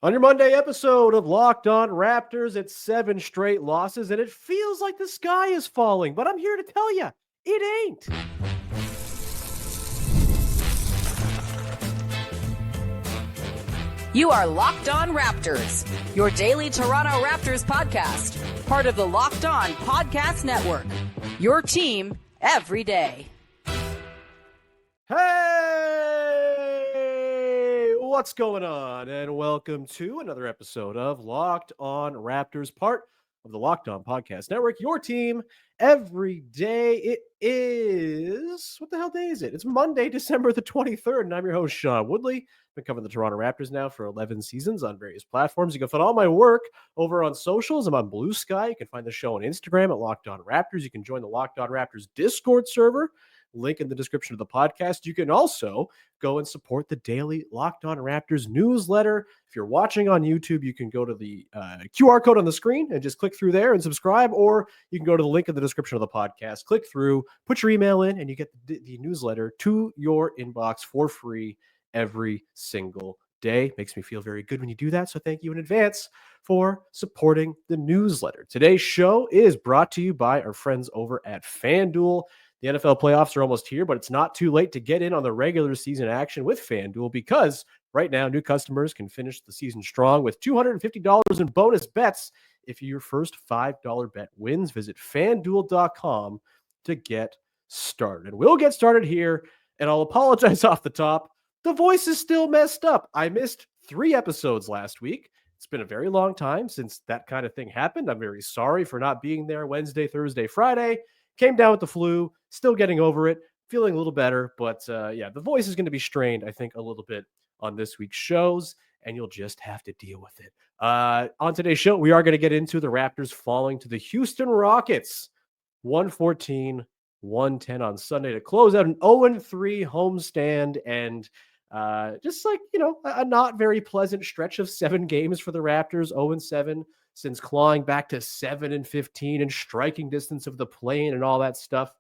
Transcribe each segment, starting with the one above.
On your Monday episode of Locked On Raptors, it's 7 straight losses, and it feels like the sky is falling. But I'm here to tell you, it ain't. You are Locked On Raptors, your daily Toronto Raptors podcast, part of the Locked On Podcast Network. Your team every day. Hey, what's going on? And welcome to another episode of Locked On Raptors, part of the Locked On Podcast Network, your team every day. It is, what the hell day is it? It's Monday, December the 23rd, and I'm your host, Sean Woodley. Been covering the Toronto Raptors now for 11 seasons on various platforms. You can find all my work over on socials. I'm on Blue Sky. You can find the show on Instagram at Locked On Raptors. You can join the Locked On Raptors Discord server. Link in the description of the podcast. You can also go and support the daily Locked On Raptors newsletter. If you're watching on YouTube, you can go to the QR code on the screen and just click through there and subscribe, or you can go to the link in the description of the podcast, click through, put your email in, and you get the newsletter to your inbox for free every single day. Makes me feel very good when you do that, so thank you in advance for supporting the newsletter. Today's show is brought to you by our friends over at FanDuel. The NFL playoffs are almost here, but it's not too late to get in on the regular season action with FanDuel, because right now new customers can finish the season strong with $250 in bonus bets if your first $5 bet wins. Visit FanDuel.com to get started. And we'll get started here, and I'll apologize off the top. The voice is still messed up. I missed 3 episodes last week. It's been a very long time since that kind of thing happened. I'm very sorry for not being there Wednesday, Thursday, Friday. Came down with the flu, still getting over it, feeling a little better. But yeah, the voice is going to be strained, I think, a little bit on this week's shows, and you'll just have to deal with it. On today's show, we are going to get into the Raptors falling to the Houston Rockets, 114-110 on Sunday to close out an 0-3 homestand, and just like, a not very pleasant stretch of 7 games for the Raptors, 0-7. Since clawing back to 7-15 and striking distance of the plane and all that stuff.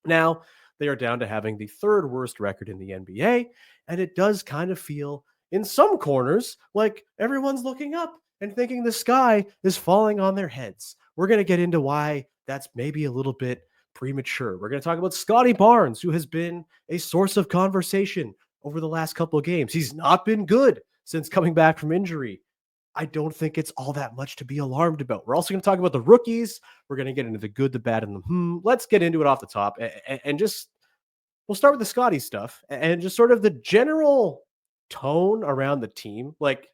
Now they are down to having the 3rd worst record in the NBA, and it does kind of feel in some corners like everyone's looking up and thinking the sky is falling on their heads. We're going to get into why that's maybe a little bit premature. We're going to talk about Scottie Barnes, who has been a source of conversation over the last couple of games. He's not been good since coming back from injury. I don't think it's all that much to be alarmed about. We're also going to talk about the rookies. We're going to get into the good, the bad, and the Let's get into it off the top. And just, we'll start with the Scottie stuff and just sort of the general tone around the team. Like,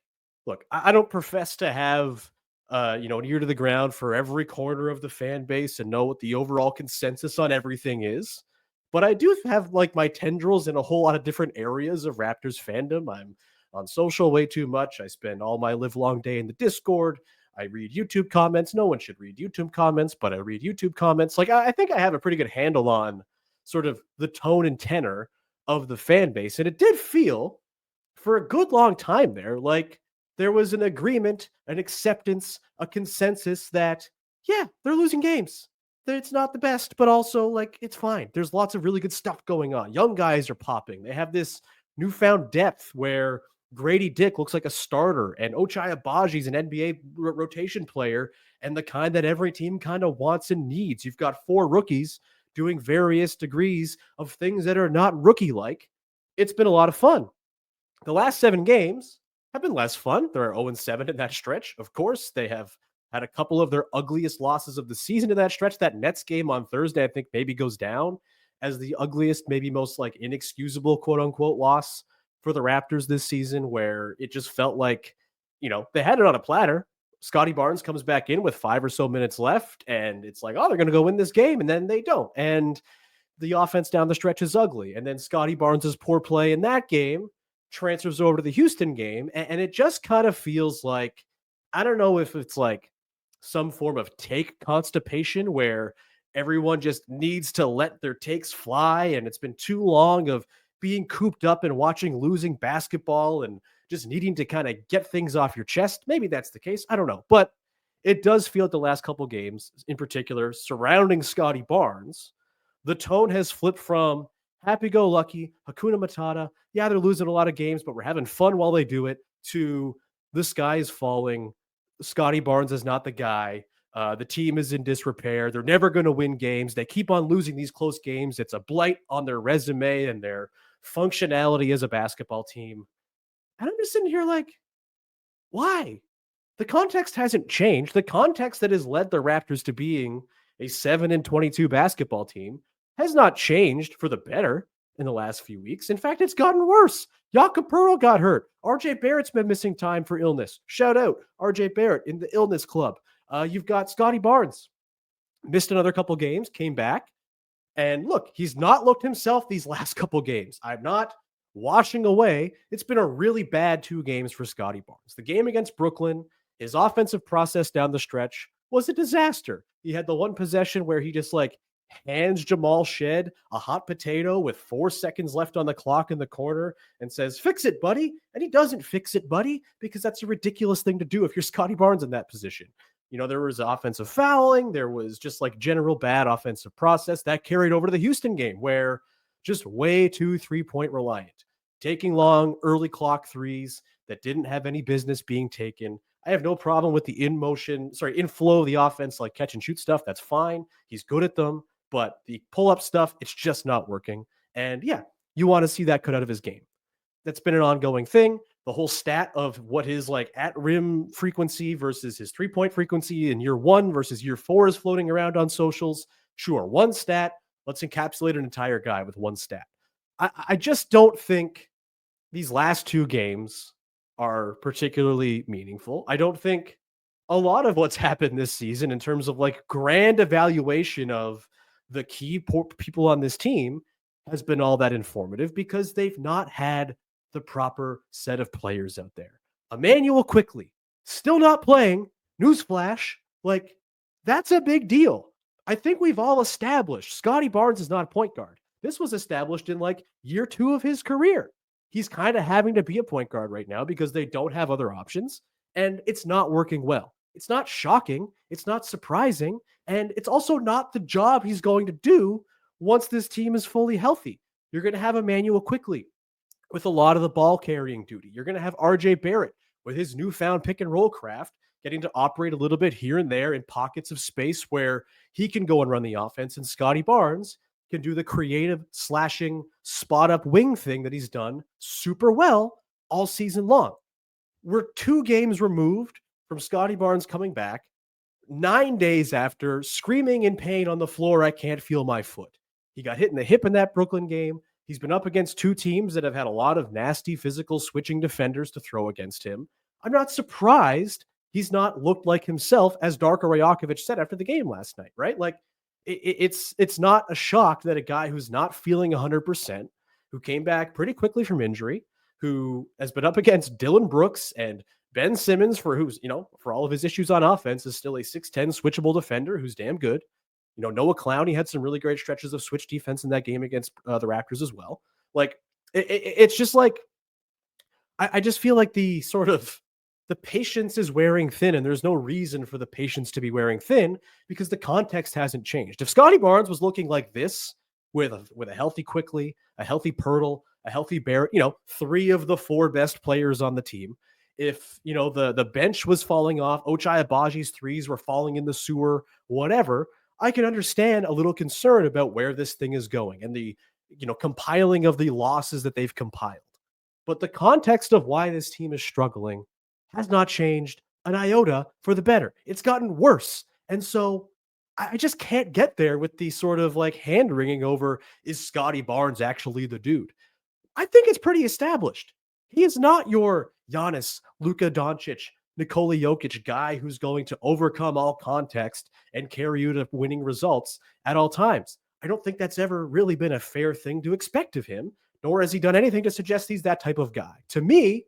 look, I don't profess to have, an ear to the ground for every corner of the fan base and know what the overall consensus on everything is. But I do have like my tendrils in a whole lot of different areas of Raptors fandom. I'm on social way too much. I spend all my live long day in the Discord. I read YouTube comments. No one should read YouTube comments, but I read YouTube comments. Like, I think I have a pretty good handle on sort of the tone and tenor of the fan base. And it did feel for a good long time there like there was an agreement, an acceptance, a consensus that, yeah, they're losing games. It's not the best, but also like it's fine. There's lots of really good stuff going on. Young guys are popping. They have this newfound depth where Gradey Dick looks like a starter, and Ochai Abaji's an NBA rotation player, and the kind that every team kind of wants and needs. You've got 4 rookies doing various degrees of things that are not rookie-like. It's been a lot of fun. The last 7 games have been less fun. There are 0-7 in that stretch. Of course, they have had a couple of their ugliest losses of the season in that stretch. That Nets game on Thursday, I think, maybe goes down as the ugliest, maybe most like inexcusable, quote unquote, loss for the Raptors this season, where it just felt like, they had it on a platter. Scottie Barnes comes back in with 5 or so minutes left, and it's like, oh, they're going to go win this game, and then they don't. And the offense down the stretch is ugly. And then Scottie Barnes' poor play in that game transfers over to the Houston game, and it just kind of feels like, I don't know if it's like some form of take constipation where everyone just needs to let their takes fly, and it's been too long of being cooped up and watching losing basketball and just needing to kind of get things off your chest. Maybe that's the case. I don't know. But it does feel like the last couple games in particular surrounding Scottie Barnes, the tone has flipped from happy-go-lucky, Hakuna Matata, yeah, they're losing a lot of games, but we're having fun while they do it, to the sky is falling. Scottie Barnes is not the guy. The team is in disrepair. They're never going to win games. They keep on losing these close games. It's a blight on their resume and their functionality as a basketball team. And I'm just sitting here like, why? The context hasn't changed. The context that has led the Raptors to being a 7-22 basketball team has not changed for the better in the last few weeks. In fact, it's gotten worse. Jakob Pearl got hurt. RJ Barrett's been missing time for illness. Shout out RJ Barrett in the illness club. You've got Scottie Barnes. Missed another couple games, came back. And look, he's not looked himself these last couple games. I'm not washing away. It's been a really bad 2 games for Scottie Barnes. The game against Brooklyn, his offensive process down the stretch was a disaster. He had the one possession where he just like hands Jamal Shead a hot potato with 4 seconds left on the clock in the corner and says, "Fix it, buddy." And he doesn't fix it, buddy, because that's a ridiculous thing to do if you're Scottie Barnes in that position. You know, there was offensive fouling. There was just like general bad offensive process that carried over to the Houston game where just way too 3-point reliant, taking long early clock threes that didn't have any business being taken. I have no problem with the inflow of the offense, like catch and shoot stuff. That's fine. He's good at them, but the pull-up stuff, it's just not working. And yeah, you want to see that cut out of his game. That's been an ongoing thing. The whole stat of what his like at rim frequency versus his 3-point frequency in year 1 versus year 4 is floating around on socials. Sure, one stat. Let's encapsulate an entire guy with one stat. I just don't think these last 2 games are particularly meaningful. I don't think a lot of what's happened this season in terms of like grand evaluation of the key people on this team has been all that informative because they've not had the proper set of players out there. Emmanuel Quickley, still not playing. Newsflash, like that's a big deal. I think we've all established Scottie Barnes is not a point guard. This was established in like year 2 of his career. He's kind of having to be a point guard right now because they don't have other options and it's not working well. It's not shocking. It's not surprising. And it's also not the job he's going to do once this team is fully healthy. You're going to have Emmanuel Quickley with a lot of the ball carrying duty. You're going to have RJ Barrett with his newfound pick and roll craft, getting to operate a little bit here and there in pockets of space where he can go and run the offense. And Scottie Barnes can do the creative slashing spot up wing thing that he's done super well all season long. We're 2 games removed from Scottie Barnes coming back 9 days after screaming in pain on the floor, "I can't feel my foot." He got hit in the hip in that Brooklyn game. He's been up against 2 teams that have had a lot of nasty physical switching defenders to throw against him. I'm not surprised he's not looked like himself, as Darko Rajakovic said after the game last night, right? Like it's not a shock that a guy who's not feeling 100%, who came back pretty quickly from injury, who has been up against Dylan Brooks and Ben Simmons for all of his issues on offense is still a 6'10 switchable defender who's damn good. You know, Noah Clowney had some really great stretches of switch defense in that game against the Raptors as well. Like, it's just like, I just feel like the patience is wearing thin, and there's no reason for the patience to be wearing thin because the context hasn't changed. If Scottie Barnes was looking like this with a healthy Quickley, a healthy Pirtle, a healthy Barrett, 3 of the 4 best players on the team, if, the bench was falling off, Ochai Abaji's threes were falling in the sewer, whatever, I can understand a little concern about where this thing is going and the, compiling of the losses that they've compiled. But the context of why this team is struggling has not changed an iota for the better. It's gotten worse. And so I just can't get there with the sort of like hand wringing over, is Scottie Barnes actually the dude? I think it's pretty established. He is not your Giannis, Luka Doncic, Nikola Jokic guy who's going to overcome all context and carry you to winning results at all times. I don't think that's ever really been a fair thing to expect of him, nor has he done anything to suggest he's that type of guy. To me,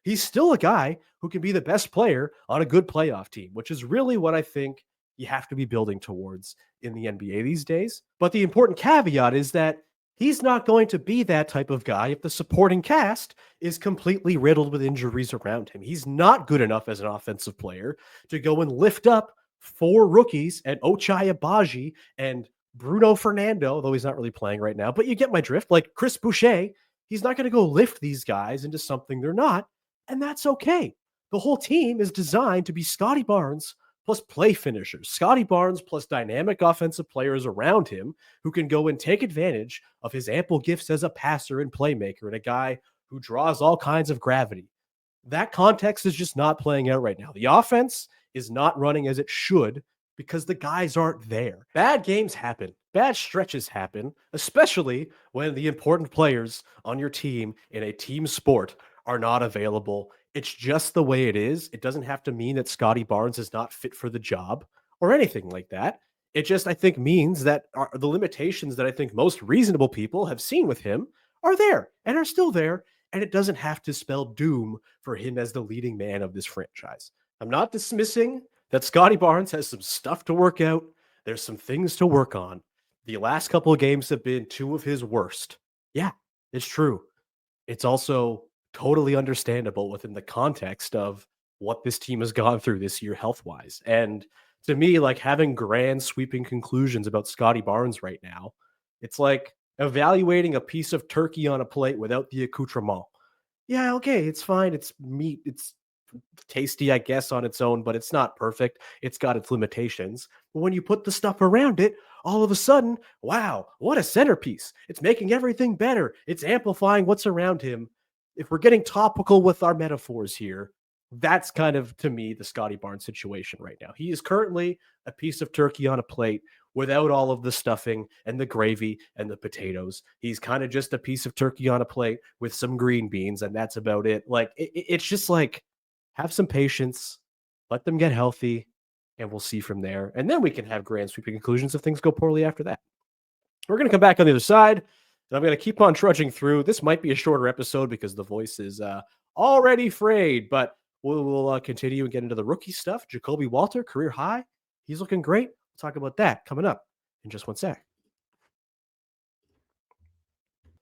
he's still a guy who can be the best player on a good playoff team, which is really what I think you have to be building towards in the NBA these days. But the important caveat is that he's not going to be that type of guy if the supporting cast is completely riddled with injuries around him. He's not good enough as an offensive player to go and lift up 4 rookies and Ochai Abaji and Bruno Fernando, though he's not really playing right now, but you get my drift. Like Chris Boucher, he's not going to go lift these guys into something they're not, and that's okay. The whole team is designed to be Scottie Barnes plus play finishers. Scottie Barnes plus dynamic offensive players around him who can go and take advantage of his ample gifts as a passer and playmaker and a guy who draws all kinds of gravity. That context is just not playing out right now. The offense is not running as it should because the guys aren't there. Bad games happen. Bad stretches happen, especially when the important players on your team in a team sport are not available. It's just the way it is. It doesn't have to mean that Scottie Barnes is not fit for the job or anything like that. It just, I think, means that the limitations that I think most reasonable people have seen with him are there and are still there. And it doesn't have to spell doom for him as the leading man of this franchise. I'm not dismissing that Scottie Barnes has some stuff to work out. There's some things to work on. The last couple of games have been two of his worst. Yeah, it's true. It's also totally understandable within the context of what this team has gone through this year health-wise. And to me, like having grand sweeping conclusions about Scottie Barnes right now, it's like evaluating a piece of turkey on a plate without the accoutrement. Yeah, okay, it's fine. It's meat. It's tasty, I guess, on its own, but it's not perfect. It's got its limitations. But when you put the stuff around it, all of a sudden, wow, what a centerpiece. It's making everything better. It's amplifying what's around him. If we're getting topical with our metaphors here, that's kind of, to me, the Scottie Barnes situation right now. He is currently a piece of turkey on a plate without all of the stuffing and the gravy and the potatoes. He's kind of just a piece of turkey on a plate with some green beans, and that's about it. Like, it's just like, have some patience, let them get healthy, and we'll see from there. And then we can have grand sweeping conclusions if things go poorly after that. We're going to come back on the other side, and I'm going to keep on trudging through. This might be a shorter episode because the voice is already frayed, but we'll continue and get into the rookie stuff. Jacoby Walter, career high. He's looking great. We'll talk about that coming up in just one sec.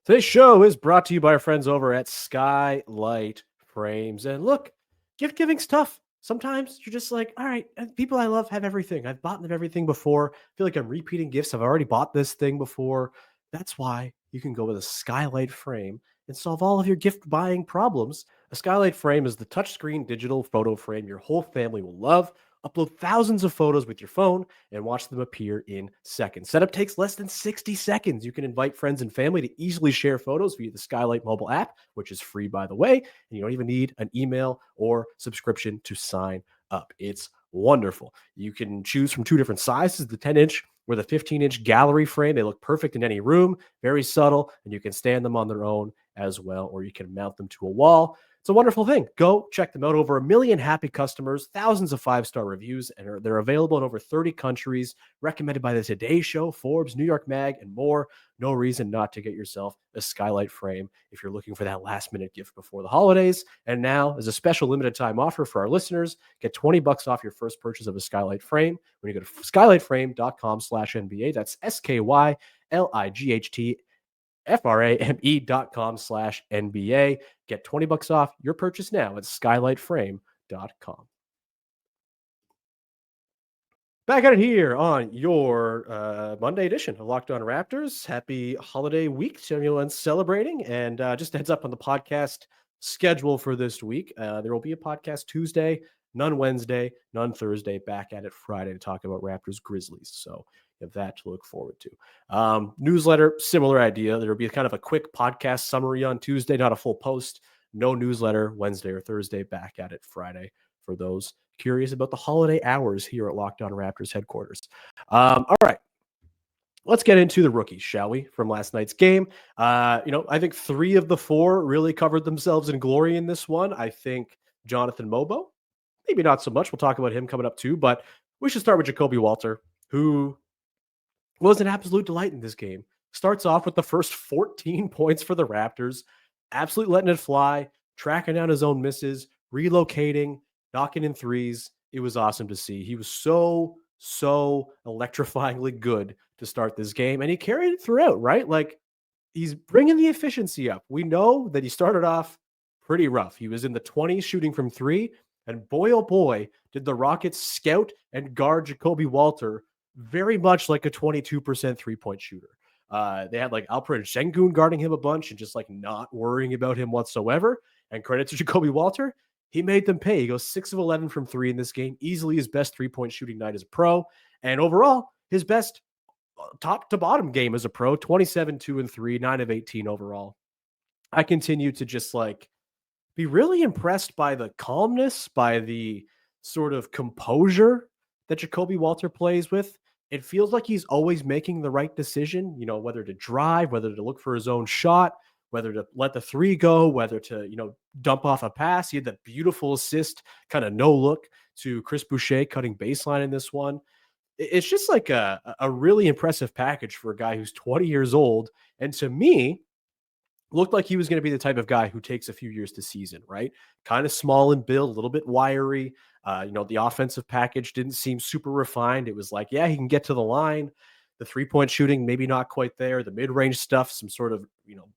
Today's show is brought to you by our friends over at Skylight Frames. And look, gift giving's tough. Sometimes you're just like, all right, people I love have everything. I've bought them everything before. I feel like I'm repeating gifts. I've already bought this thing before. That's why you can go with a Skylight frame and solve all of your gift buying problems. A Skylight frame is the touchscreen digital photo frame your whole family will love. Upload thousands of photos with your phone and watch them appear in seconds. Setup takes less than 60 seconds. You can invite friends and family to easily share photos via the Skylight mobile app, which is free, by the way. And you don't even need an email or subscription to sign up. It's wonderful. You can choose from two different sizes, the 10-inch or the 15-inch gallery frame. They look perfect in any room, very subtle, and you can stand them on their own as well, or you can mount them to a wall. It's a wonderful thing. Go check them out. Over 1 million happy customers, thousands of 5-star reviews, and they're available in over 30 countries, recommended by the Today Show, Forbes, New York Mag, and more. No reason not to get yourself a Skylight frame if you're looking for that last-minute gift before the holidays. And now, as a special limited time offer for our listeners, get $20 off your first purchase of a Skylight frame when you go to skylightframe.com/NBA. That's SKYLIGHT frame.com/NBA. Get $20 off your purchase now at skylightframe.com. Back at it here on your Monday edition of Locked On Raptors. Happy holiday week to everyone celebrating. And just a heads up on the podcast schedule for this week. There will be a podcast Tuesday, none Wednesday, none Thursday. Back at it Friday to talk about Raptors Grizzlies. So you have that to look forward to. Newsletter, similar idea. There will be kind of a quick podcast summary on Tuesday, not a full post. No newsletter Wednesday or Thursday. Back at it Friday for those curious about the holiday hours here at Locked On Raptors headquarters. All right. Let's get into the rookies, shall we, from last night's game. I think 3 of the 4 really covered themselves in glory in this one. I think Jonathan Mogbo, maybe not so much. We'll talk about him coming up too, but we should start with Jacoby Walter, who was an absolute delight in this game. Starts off with the first 14 points for the Raptors, absolutely letting it fly, tracking down his own misses, relocating, knocking in threes. It was awesome to see. He was so electrifyingly good to start this game, and he carried it throughout, right? Like, he's bringing the efficiency up. We know that he started off pretty rough. He was in the 20s shooting from 3, and boy, oh boy, did the Rockets scout and guard Jacoby Walter very much like a 22% three-point shooter. They had like Alperen Sengun guarding him a bunch and just like not worrying about him whatsoever. And credit to Jacoby Walter, he made them pay. He goes 6 of 11 from three in this game, easily his best 3-point shooting night as a pro. And overall, his best top to bottom game as a pro, 27, 2 and 3, 9 of 18 overall. I continue to just like be really impressed by the calmness, by the sort of composure that Jacoby Walter plays with. It feels like he's always making the right decision, whether to drive, whether to look for his own shot, whether to let the three go, whether to, dump off a pass. He had that beautiful assist, kind of no look to Chris Boucher cutting baseline in this one. It's just like a really impressive package for a guy who's 20 years old. And to me, looked like he was going to be the type of guy who takes a few years to season, right? Kind of small in build, a little bit wiry. The offensive package didn't seem super refined. It was like, yeah, he can get to the line. The 3-point shooting, maybe not quite there. The mid-range stuff, some sort of,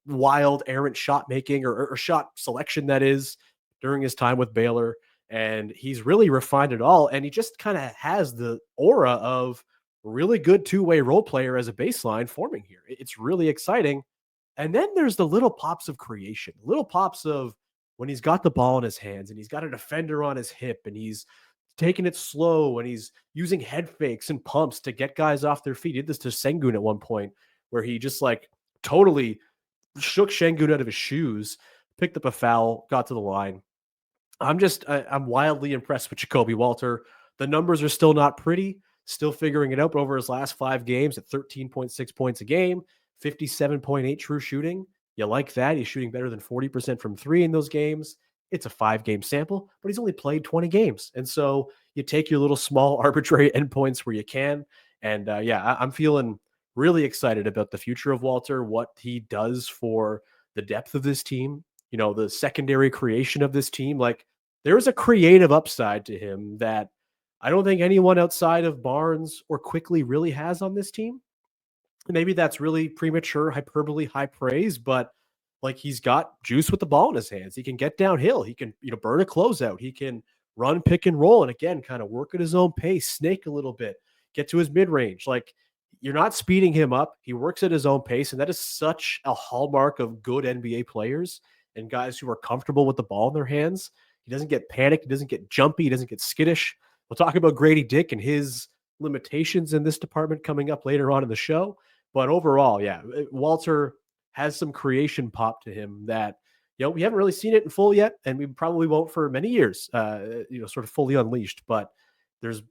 wild, errant shot making or shot selection, that is, during his time with Baylor. And he's really refined it all. And he just kind of has the aura of really good two-way role player as a baseline forming here. It's really exciting. And then there's the little pops of creation, little pops of when he's got the ball in his hands and he's got a defender on his hip and he's taking it slow and he's using head fakes and pumps to get guys off their feet. He did this to Sengun at one point where he just like totally shook Sengun out of his shoes, picked up a foul, got to the line. I'm wildly impressed with Jacoby Walter. The numbers are still not pretty, still figuring it out, but over his last 5 games at 13.6 points a game, 57.8 true shooting. You like that? He's shooting better than 40% from three in those games. It's a 5-game sample, but he's only played 20 games. And so you take your little small arbitrary endpoints where you can. And I'm feeling really excited about the future of Walter, what he does for the depth of this team, the secondary creation of this team. Like, there's a creative upside to him that I don't think anyone outside of Barnes or Quickly really has on this team. Maybe that's really premature, hyperbole, high praise, but like, he's got juice with the ball in his hands. He can get downhill. He can, burn a closeout. He can run, pick and roll. And again, kind of work at his own pace, snake a little bit, get to his mid range. Like, you're not speeding him up. He works at his own pace. And that is such a hallmark of good NBA players and guys who are comfortable with the ball in their hands. He doesn't get panicked. He doesn't get jumpy. He doesn't get skittish. We'll talk about Gradey Dick and his limitations in this department coming up later on in the show. But overall, yeah, Walter has some creation pop to him that, we haven't really seen it in full yet, and we probably won't for many years, sort of fully unleashed. But there's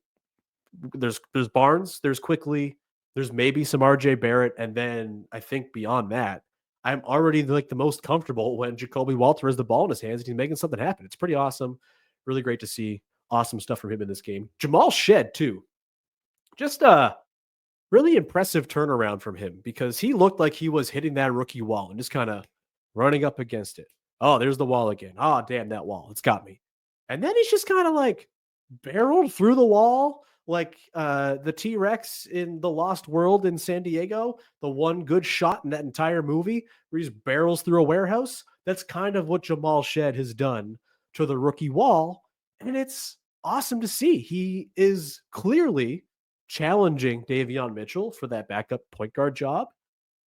Barnes, there's Quickly, there's maybe some RJ Barrett, and then I think beyond that, I'm already like the most comfortable when Jacoby Walter has the ball in his hands and he's making something happen. It's pretty awesome. Really great to see. Awesome stuff from him in this game. Jamal Shead too. Just really impressive turnaround from him, because he looked like he was hitting that rookie wall and just kind of running up against it. Oh, there's the wall again. Oh, damn, that wall. It's got me. And then he's just kind of like barreled through the wall like the T-Rex in The Lost World in San Diego, the one good shot in that entire movie where he just barrels through a warehouse. That's kind of what Jamal Shead has done to the rookie wall. And it's awesome to see. He is clearly challenging Davion Mitchell for that backup point guard job.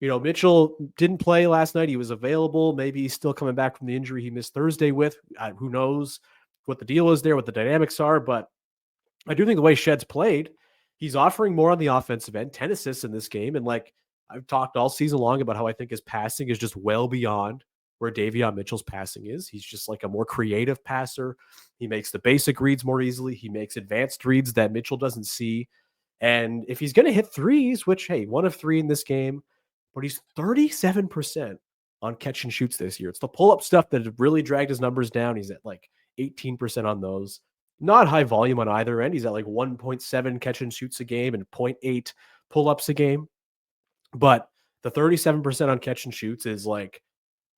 Mitchell didn't play last night. He was available. Maybe he's still coming back from the injury he missed Thursday with. Who knows what the deal is there, what the dynamics are. But I do think the way Shead's played, he's offering more on the offensive end, 10 assists in this game. And like, I've talked all season long about how I think his passing is just well beyond where Davion Mitchell's passing is. He's just like a more creative passer. He makes the basic reads more easily. He makes advanced reads that Mitchell doesn't see. And if he's going to hit threes, which, hey, 1 of 3 in this game, but he's 37% on catch and shoots this year. It's the pull-up stuff that really dragged his numbers down. He's at like 18% on those. Not high volume on either end. He's at like 1.7 catch and shoots a game and 0.8 pull-ups a game. But the 37% on catch and shoots is like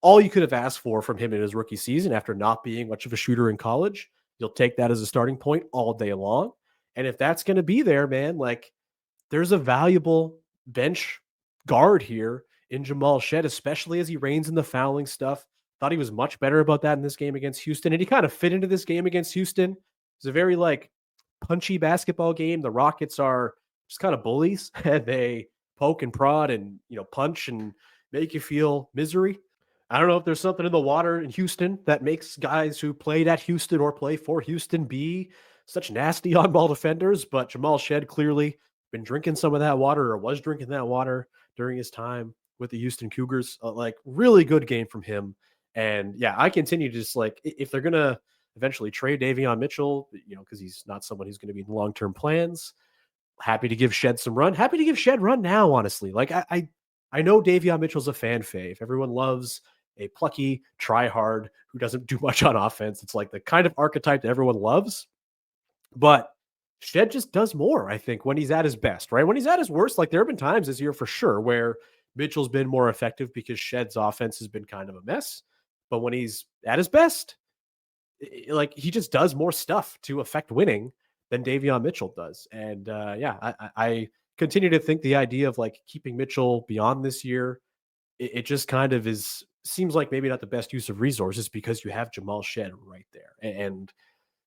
all you could have asked for from him in his rookie season after not being much of a shooter in college. You'll take that as a starting point all day long. And if that's going to be there, man, like, there's a valuable bench guard here in Jamal Shead, especially as he reins in the fouling stuff. Thought he was much better about that in this game against Houston. And he kind of fit into this game against Houston. It's a very like punchy basketball game. The Rockets are just kind of bullies, and they poke and prod and, punch and make you feel misery. I don't know if there's something in the water in Houston that makes guys who played at Houston or play for Houston be such nasty on-ball defenders, but Jamal Shead clearly been drinking some of that water or was drinking that water during his time with the Houston Cougars. Like really good game from him. And yeah, I continue to just like if they're gonna eventually trade Davion Mitchell, because he's not someone who's going to be in long-term plans. Happy to give Shed some run. Happy to give Shed run now, honestly. Like I know Davion Mitchell's a fan fave. Everyone loves a plucky, try hard, who doesn't do much on offense. It's like the kind of archetype that everyone loves. But Shed just does more, I think, when he's at his best, right? When he's at his worst, like there have been times this year for sure where Mitchell's been more effective because Shed's offense has been kind of a mess. But when he's at his best, like he just does more stuff to affect winning than Davion Mitchell does. And yeah, I continue to think the idea of like keeping Mitchell beyond this year, it just kind of seems like maybe not the best use of resources because you have Jamal Shead right there. And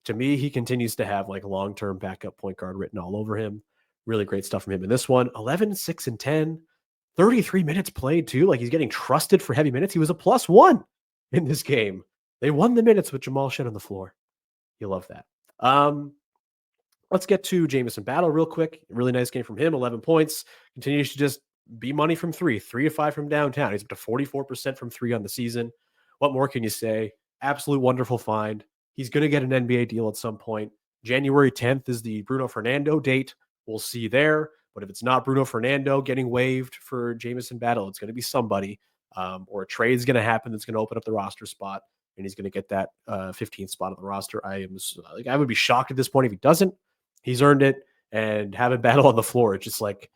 to me, he continues to have like long-term backup point guard written all over him. Really great stuff from him in this one. 11, 6, and 10, 33 minutes played too. Like he's getting trusted for heavy minutes. He was a +1 in this game. They won the minutes with Jamal Shead on the floor. You love that. Let's get to Jamison Battle real quick. Really nice game from him. 11 points. Continues to just be money from 3 to 5 from downtown. He's up to 44% from 3 on the season. What more can you say? Absolute wonderful find. He's going to get an NBA deal at some point. January 10th is the Bruno Fernando date. We'll see there. But if it's not Bruno Fernando getting waived for Jamison Battle, it's going to be somebody. Or a trade is going to happen that's going to open up the roster spot, and he's going to get that 15th spot on the roster. I would be shocked at this point if he doesn't. He's earned it, and having Battle on the floor, it's just like,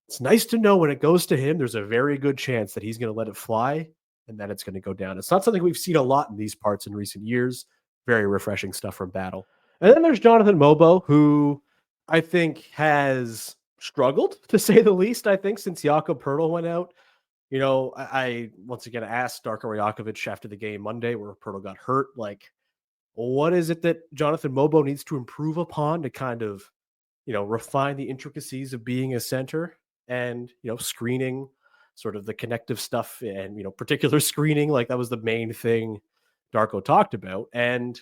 it's nice to know when it goes to him, there's a very good chance that he's going to let it fly and that it's going to go down. It's not something we've seen a lot in these parts in recent years. Very refreshing stuff from Battle. And then there's Jonathan Mogbo, who I think has struggled, to say the least, I think, since Jakob Poeltl went out. I once again asked Darko Rajakovic after the game Monday where Poeltl got hurt, like, what is it that Jonathan Mogbo needs to improve upon to kind of, refine the intricacies of being a center and, screening, sort of the connective stuff and, particular screening. Like that was the main thing Darko talked about. And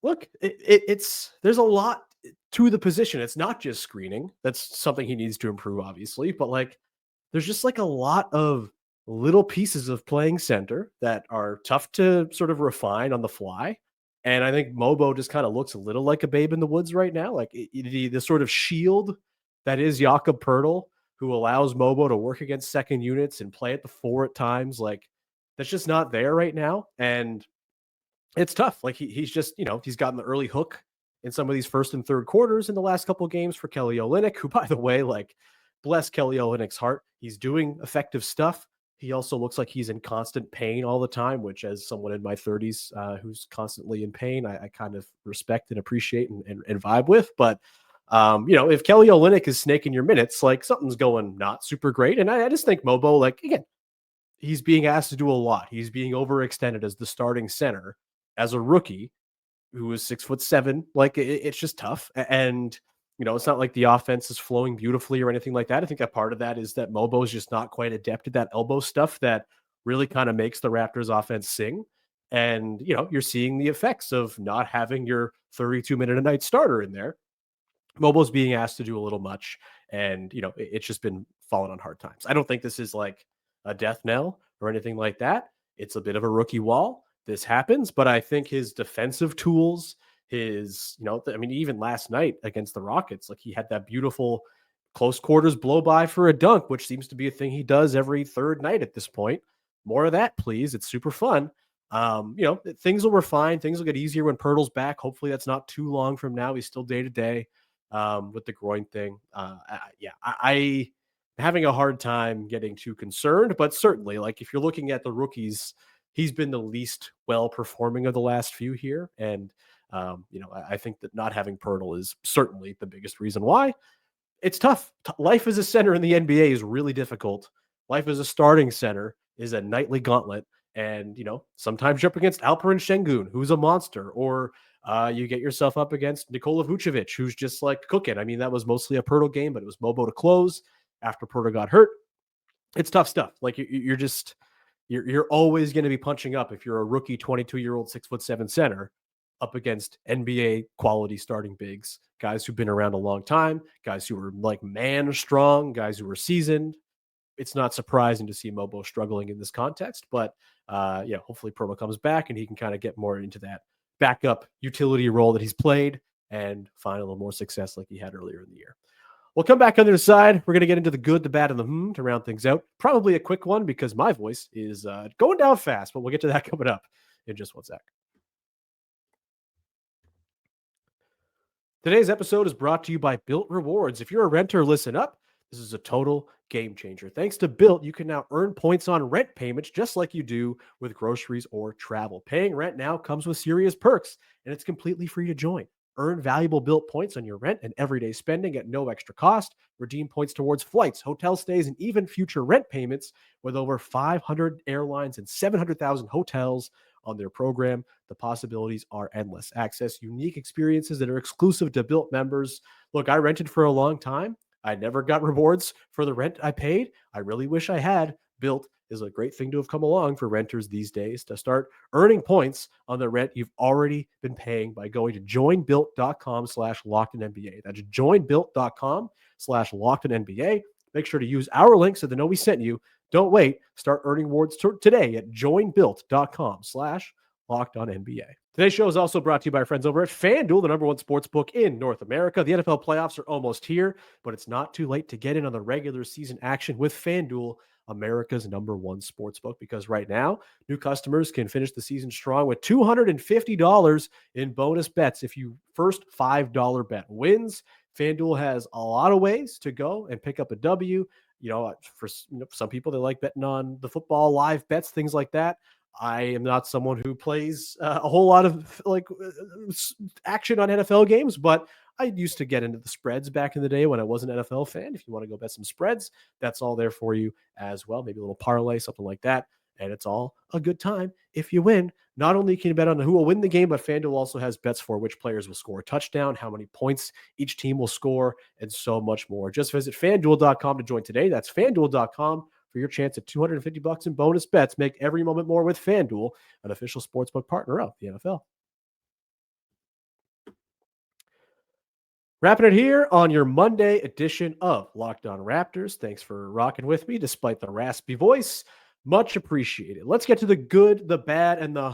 look, there's a lot to the position. It's not just screening. That's something he needs to improve, obviously, but like, there's just like a lot of little pieces of playing center that are tough to sort of refine on the fly. And I think Mogbo just kind of looks a little like a babe in the woods right now. Like the sort of shield that is Jakob Poeltl, who allows Mogbo to work against second units and play at the 4 at times. Like that's just not there right now. And it's tough. Like he's just, he's gotten the early hook in some of these first and third quarters in the last couple of games for Kelly Olynyk, who, by the way, like, bless Kelly Olynyk's heart. He's doing effective stuff. He also looks like he's in constant pain all the time, which as someone in my 30s who's constantly in pain, I kind of respect and appreciate and vibe with. But, if Kelly Olynyk is snaking your minutes, like something's going not super great. And I just think Mogbo, like, again, he's being asked to do a lot. He's being overextended as the starting center as a rookie who is 6'7". Like it's just tough. And, it's not like the offense is flowing beautifully or anything like that. I think that part of that is that Mogbo is just not quite adept at that elbow stuff that really kind of makes the Raptors offense sing. And, you're seeing the effects of not having your 32-minute-a-night starter in there. Mogbo's being asked to do a little much. And, it's just been falling on hard times. I don't think this is like a death knell or anything like that. It's a bit of a rookie wall. This happens, but I think his defensive tools, even last night against the Rockets, like he had that beautiful close quarters blow by for a dunk, which seems to be a thing he does every third night at this point. More of that, please. It's super fun. Things will refine. Things will get easier when Poeltl's back. Hopefully that's not too long from now. He's still day to day with the groin thing. I having a hard time getting too concerned, but certainly like if you're looking at the rookies, he's been the least well performing of the last few here. And I think that not having Poeltl is certainly the biggest reason why. It's tough. Life as a center in the NBA is really difficult. Life as a starting center is a nightly gauntlet. And, sometimes you're up against Alperen Şengün, who's a monster, or you get yourself up against Nikola Vucevic, who's just like cooking. I mean, that was mostly a Poeltl game, but it was Mogbo to close after Poeltl got hurt. It's tough stuff. Like you're just, You're always going to be punching up if you're a rookie 22-year-old 6'7" center up against NBA quality starting bigs, guys who've been around a long time, guys who are like man strong, guys who are seasoned. It's not surprising to see Mogbo struggling in this context, but hopefully Promo comes back and he can kind of get more into that backup utility role that he's played and find a little more success like he had earlier in the year. We'll come back on the other side. We're going to get into the good, the bad, and the to round things out. Probably a quick one because my voice is going down fast, but we'll get to that coming up in just one sec. Today's episode is brought to you by Built Rewards. If you're a renter, listen up. This is a total game changer. Thanks to Built, you can now earn points on rent payments just like you do with groceries or travel. Paying rent now comes with serious perks, and it's completely free to join. Earn valuable Built points on your rent and everyday spending at no extra cost. Redeem points towards flights, hotel stays, and even future rent payments with over 500 airlines and 700,000 hotels on their program. The possibilities are endless. Access unique experiences that are exclusive to Built members. Look, I rented for a long time. I never got rewards for the rent I paid. I really wish I had. Built is a great thing to have come along for renters these days to start earning points on the rent you've already been paying by going to joinbuilt.com/lockedinNBA. That's joinbuilt.com/lockedinNBA. Make sure to use our link so they know we sent you. Don't wait. Start earning rewards today at joinbuilt.com/lockedonNBA. Today's show is also brought to you by our friends over at FanDuel, the number one sports book in North America. The NFL playoffs are almost here, but it's not too late to get in on the regular season action with FanDuel, America's number one sports book, because right now, new customers can finish the season strong with $250 in bonus bets if you first $5 bet wins. FanDuel has a lot of ways to go and pick up a W. For some people, they like betting on the football live bets, things like that. I am not someone who plays a whole lot of action on NFL games, but I used to get into the spreads back in the day when I was an NFL fan. If you want to go bet some spreads, that's all there for you as well. Maybe a little parlay, something like that. And it's all a good time if you win. Not only can you bet on who will win the game, but FanDuel also has bets for which players will score a touchdown, how many points each team will score, and so much more. Just visit FanDuel.com to join today. That's FanDuel.com for your chance at $250 in bonus bets. Make every moment more with FanDuel, an official sportsbook partner of the NFL. Wrapping it here on your Monday edition of Locked On Raptors. Thanks for rocking with me despite the raspy voice. Much appreciated. Let's get to the good, the bad, and the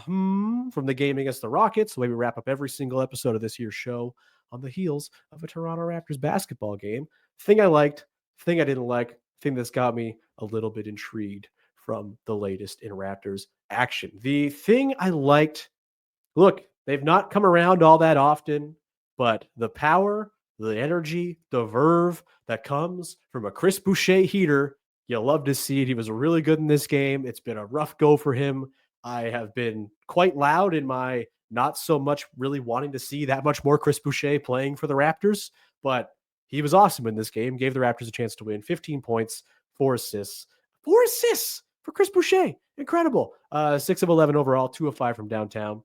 from the game against the Rockets, the way we wrap up every single episode of this year's show on the heels of a Toronto Raptors basketball game. Thing I liked, thing I didn't like, thing that's got me a little bit intrigued from the latest in Raptors action. The thing I liked, look, they've not come around all that often, but the power, the energy, the verve that comes from a Chris Boucher heater, you'll love to see it. He was really good in this game. It's been a rough go for him. I have been quite loud in my not so much really wanting to see that much more Chris Boucher playing for the Raptors, but he was awesome in this game, gave the Raptors a chance to win. 15 points, 4 assists. 4 assists for Chris Boucher. Incredible. 6 of 11 overall, 2 of 5 from downtown.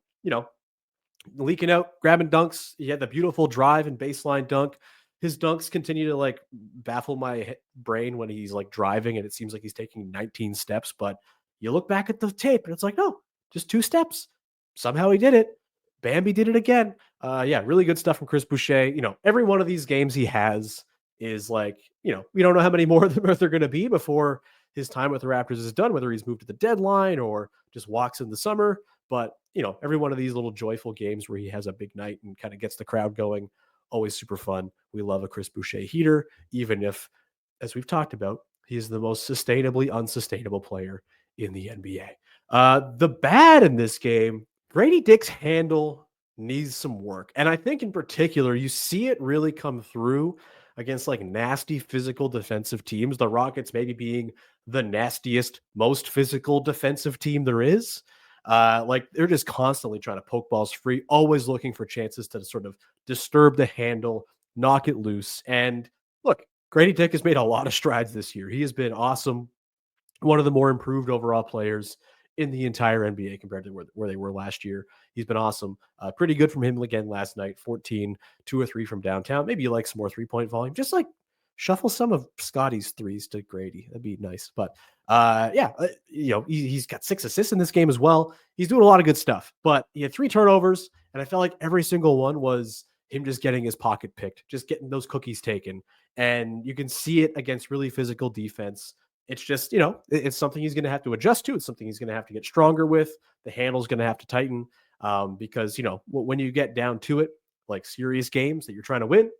Leaking out, grabbing dunks. He had the beautiful drive and baseline dunk. His dunks continue to baffle my brain when he's driving and it seems like he's taking 19 steps, but you look back at the tape and it's no, just 2 steps. Somehow he did it. Bambi did it again. Really good stuff from Chris Boucher. Every one of these games he has is we don't know how many more of them they're going to be before his time with the Raptors is done, whether he's moved to the deadline or just walks in the summer. But, every one of these little joyful games where he has a big night and kind of gets the crowd going, always super fun. We love a Chris Boucher heater, even if, as we've talked about, he is the most sustainably unsustainable player in the NBA. The bad in this game, Gradey Dick's handle needs some work. And I think in particular, you see it really come through against nasty physical defensive teams. The Rockets maybe being the nastiest, most physical defensive team there is. They're just constantly trying to poke balls free, always looking for chances to sort of disturb the handle, knock it loose. And look, Gradey Dick has made a lot of strides this year. He has been awesome. One of the more improved overall players in the entire NBA compared to where they were last year. He's been awesome. Pretty good from him again last night. 14, 2 or 3 from downtown. Maybe you like some more 3-point volume. Just shuffle some of Scottie's threes to Gradey. That'd be nice. But he's got 6 assists in this game as well. He's doing a lot of good stuff. But he had 3 turnovers, and I felt like every single one was him just getting his pocket picked, just getting those cookies taken. And you can see it against really physical defense. It's just, it's something he's going to have to adjust to. It's something he's going to have to get stronger with. The handle's going to have to tighten because, when you get down to it, like serious games that you're trying to win,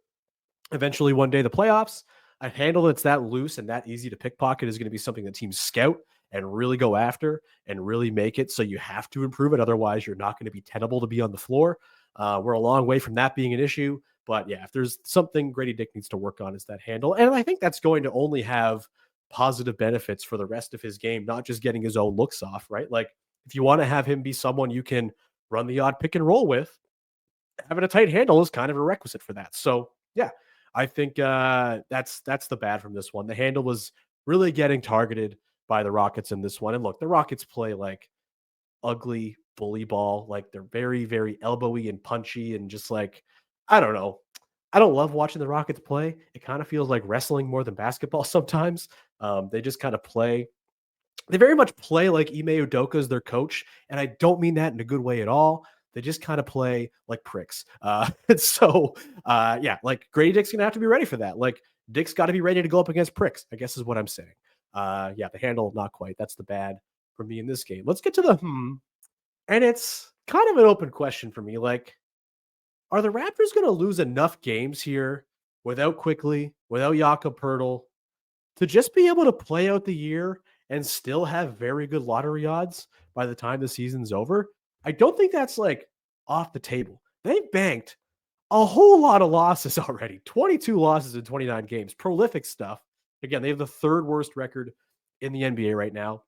eventually one day the playoffs, a handle that's that loose and that easy to pickpocket is going to be something that teams scout and really go after and really make it so you have to improve it. Otherwise, you're not going to be tenable to be on the floor. We're a long way from that being an issue. But yeah, if there's something Gradey Dick needs to work on, is that handle. And I think that's going to only have positive benefits for the rest of his game, not just getting his own looks off, right? Like if you want to have him be someone you can run the odd pick and roll with, having a tight handle is kind of a requisite for that. So yeah, I think that's the bad from this one. The handle was really getting targeted by the Rockets in this one. And look, the Rockets play like ugly bully ball. Like they're very, very elbowy and punchy and just like, I don't know. I don't love watching the Rockets play. It kind of feels like wrestling more than basketball sometimes. They just kind of play. They very much play like Ime Udoka is their coach. And I don't mean that in a good way at all. They just kind of play like pricks. Like Gradey Dick's going to have to be ready for that. Like Dick's got to be ready to go up against pricks, I guess is what I'm saying. The handle, not quite. That's the bad for me in this game. Let's get to the And it's kind of an open question for me. Like, are the Raptors going to lose enough games here without Quickly, without Jakob Poeltl, to just be able to play out the year and still have very good lottery odds by the time the season's over? I don't think that's like off the table. They've banked a whole lot of losses already. 22 losses in 29 games. Prolific stuff. Again, they have the 3rd worst record in the NBA right now.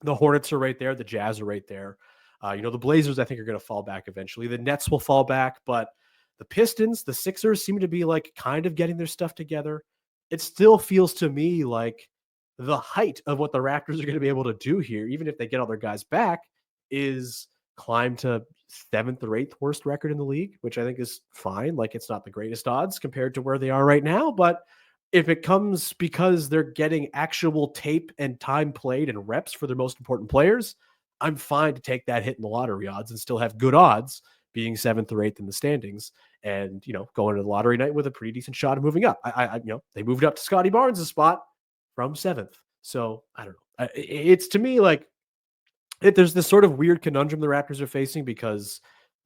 The Hornets are right there. The Jazz are right there. The Blazers, I think, are going to fall back eventually. The Nets will fall back, but the Pistons, the Sixers seem to be like kind of getting their stuff together. It still feels to me like the height of what the Raptors are going to be able to do here, even if they get all their guys back, is climb to 7th or 8th worst record in the league, which I think is fine. Like it's not the greatest odds compared to where they are right now, but if it comes because they're getting actual tape and time played and reps for their most important players, I'm fine to take that hit in the lottery odds and still have good odds being 7th or 8th in the standings and, going to the lottery night with a pretty decent shot of moving up. They moved up to Scottie Barnes' spot from 7th. So I don't know. It's to me like there's this sort of weird conundrum the Raptors are facing because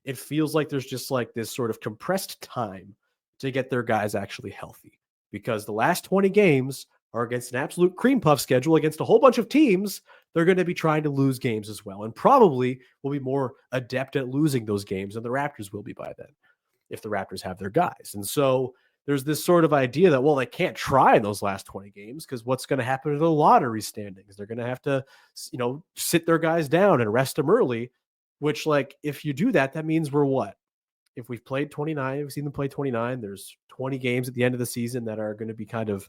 it feels like there's just like this sort of compressed time to get their guys actually healthy because the last 20 games are against an absolute cream puff schedule against a whole bunch of teams. They're going to be trying to lose games as well and probably will be more adept at losing those games than the Raptors will be by then if the Raptors have their guys. And so there's this sort of idea that, well, they can't try in those last 20 games because what's going to happen to the lottery standings? They're going to have to, sit their guys down and rest them early, which like, if you do that, that means we're what? If we've played 29, we've seen them play 29, there's 20 games at the end of the season that are going to be kind of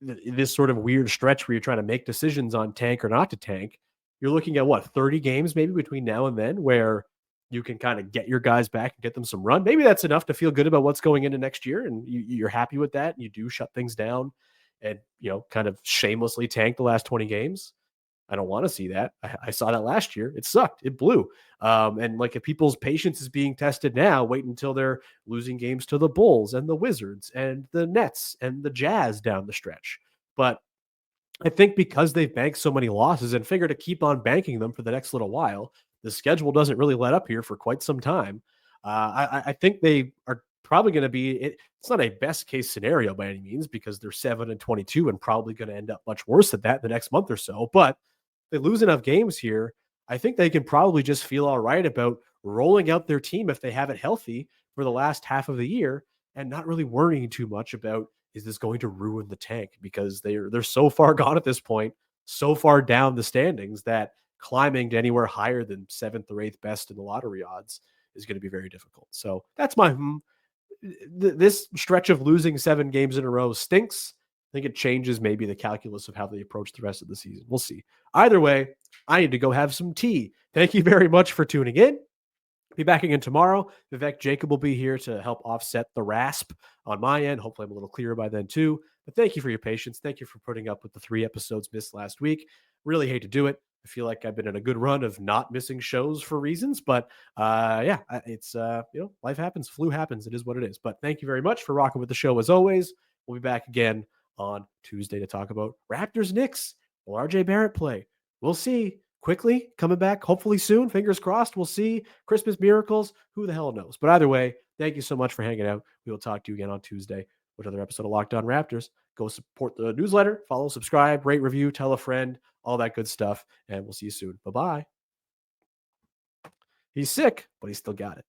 this sort of weird stretch where you're trying to make decisions on tank or not to tank. You're looking at what, 30 games maybe between now and then where you can kind of get your guys back and get them some run. Maybe that's enough to feel good about what's going into next year. And you're happy with that. And you do shut things down and, kind of shamelessly tank the last 20 games. I don't want to see that. I saw that last year. It sucked. It blew. And like if people's patience is being tested now, wait until they're losing games to the Bulls and the Wizards and the Nets and the Jazz down the stretch. But I think because they've banked so many losses and figure to keep on banking them for the next little while, the schedule doesn't really let up here for quite some time. I think they are probably going to be, it's not a best case scenario by any means because they're 7-22 and probably going to end up much worse than that in the next month or so. But they lose enough games here, I think they can probably just feel all right about rolling out their team if they have it healthy for the last half of the year and not really worrying too much about, is this going to ruin the tank? Because they're so far gone at this point, so far down the standings that climbing to anywhere higher than 7th or 8th best in the lottery odds is going to be very difficult. So that's my this stretch of losing 7 games in a row stinks. I think it changes maybe the calculus of how they approach the rest of the season. We'll see. Either way, I need to go have some tea. Thank you very much for tuning in. Be back again tomorrow. Vivek Jacob will be here to help offset the rasp on my end. Hopefully, I'm a little clearer by then, too. But thank you for your patience. Thank you for putting up with the 3 episodes missed last week. Really hate to do it. I feel like I've been in a good run of not missing shows for reasons, but it's life happens, flu happens. It is what it is. But thank you very much for rocking with the show as always. We'll be back again on Tuesday to talk about Raptors Knicks. Will RJ Barrett play? We'll see. Quickly coming back, hopefully soon. Fingers crossed. We'll see. Christmas miracles. Who the hell knows? But either way, thank you so much for hanging out. We will talk to you again on Tuesday with another episode of Locked On Raptors. Go support the newsletter, follow, subscribe, rate, review, tell a friend, all that good stuff. And we'll see you soon. Bye-bye. He's sick, but he still got it.